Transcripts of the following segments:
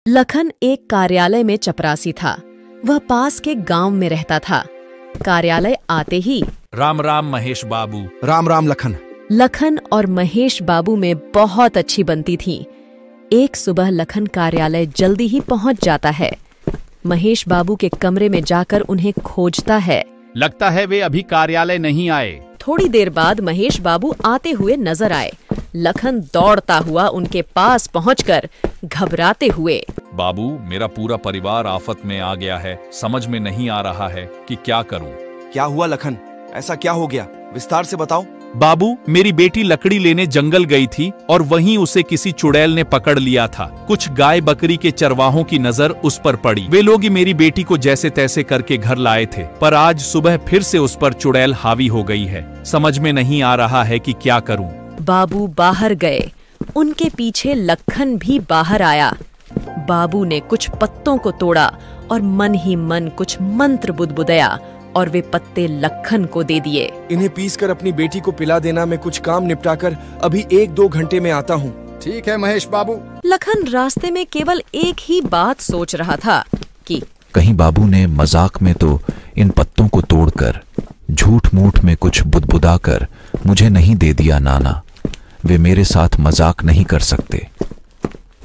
लखन एक कार्यालय में चपरासी था। वह पास के गांव में रहता था। कार्यालय आते ही राम राम महेश बाबू। राम राम लखन। लखन और महेश बाबू में बहुत अच्छी बनती थी। एक सुबह लखन कार्यालय जल्दी ही पहुंच जाता है। महेश बाबू के कमरे में जाकर उन्हें खोजता है। लगता है वे अभी कार्यालय नहीं आए। थोड़ी देर बाद महेश बाबू आते हुए नजर आए। लखन दौड़ता हुआ उनके पास पहुंचकर घबराते हुए, बाबू, मेरा पूरा परिवार आफत में आ गया है। समझ में नहीं आ रहा है कि क्या करूं। क्या हुआ लखन? ऐसा क्या हो गया? विस्तार से बताओ। बाबू, मेरी बेटी लकड़ी लेने जंगल गई थी और वहीं उसे किसी चुड़ैल ने पकड़ लिया था। कुछ गाय बकरी के चरवाहों की नजर उस पर पड़ी। वे लोग ही मेरी बेटी को जैसे तैसे करके घर लाए थे, पर आज सुबह फिर से उस पर चुड़ैल हावी हो गई है। समझ में नहीं आ रहा है कि क्या करूं। बाबू बाहर गए। उनके पीछे लखन भी बाहर आया। बाबू ने कुछ पत्तों को तोड़ा और मन ही मन कुछ मंत्र बुदबुदाया और वे पत्ते लखन को दे दिए। इन्हें पीसकर अपनी बेटी को पिला देना। मैं कुछ काम निपटाकर अभी 1-2 घंटे में आता हूँ। ठीक है महेश बाबू। लखन रास्ते में केवल एक ही बात सोच रहा था कि कहीं बाबू ने मजाक में तो इन पत्तों को तोड़कर झूठ मूठ में कुछ बुदबुदाकर मुझे नहीं दे दिया। नाना, वे मेरे साथ मजाक नहीं कर सकते,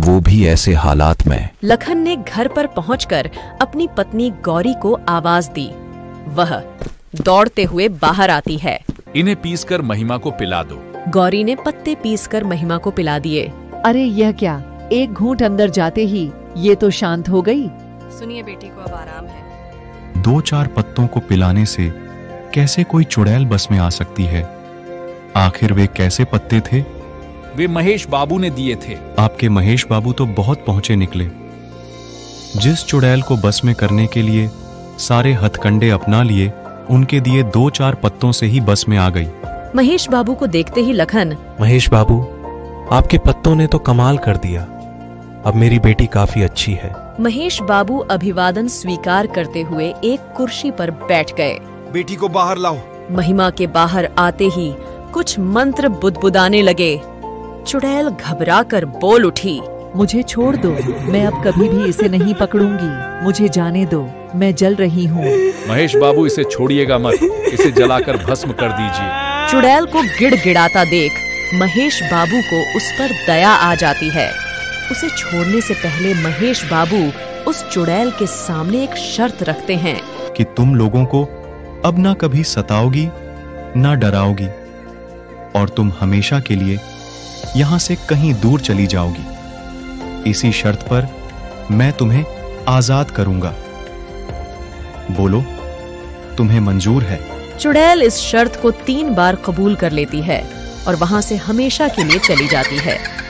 वो भी ऐसे हालात में। लखन ने घर पर पहुंचकर अपनी पत्नी गौरी को आवाज दी। वह दौड़ते हुए बाहर आती है। इन्हें पीसकर महिमा को पिला दो। गौरी ने पत्ते पीसकर महिमा को पिला दिए। अरे यह क्या, एक घूंट अंदर जाते ही ये तो शांत हो गई। सुनिए बेटी को अब आराम है। 2-4 पत्तों को पिलाने से कैसे कोई चुड़ैल बस में आ सकती है? आखिर वे कैसे पत्ते थे? वे महेश बाबू ने दिए थे। आपके महेश बाबू तो बहुत पहुंचे निकले। जिस चुड़ैल को बस में करने के लिए सारे हथकंडे अपना लिए, उनके दिए 2-4 पत्तों से ही बस में आ गई। महेश बाबू को देखते ही लखन, महेश बाबू, आपके पत्तों ने तो कमाल कर दिया। अब मेरी बेटी काफी अच्छी है। महेश बाबू अभिवादन स्वीकार करते हुए एक कुर्सी पर बैठ गए। बेटी को बाहर लाओ। महिमा के बाहर आते ही कुछ मंत्र बुदबुदाने लगे। चुड़ैल घबराकर बोल उठी, मुझे छोड़ दो, मैं अब कभी भी इसे नहीं पकड़ूंगी। मुझे जाने दो, मैं जल रही हूँ। महेश बाबू, इसे छोड़िएगा मत, इसे जलाकर भस्म कर दीजिए। चुड़ैल को गिड़गिड़ाता देख महेश बाबू को उस पर दया आ जाती है। उसे छोड़ने से पहले महेश बाबू उस चुड़ैल के सामने एक शर्त रखते हैं कि तुम लोगों को अब ना कभी सताओगी ना डराओगी, और तुम हमेशा के लिए यहाँ से कहीं दूर चली जाओगी। इसी शर्त पर मैं तुम्हें आजाद करूंगा। बोलो, तुम्हें मंजूर है? चुड़ैल इस शर्त को 3 बार कबूल कर लेती है और वहां से हमेशा के लिए चली जाती है।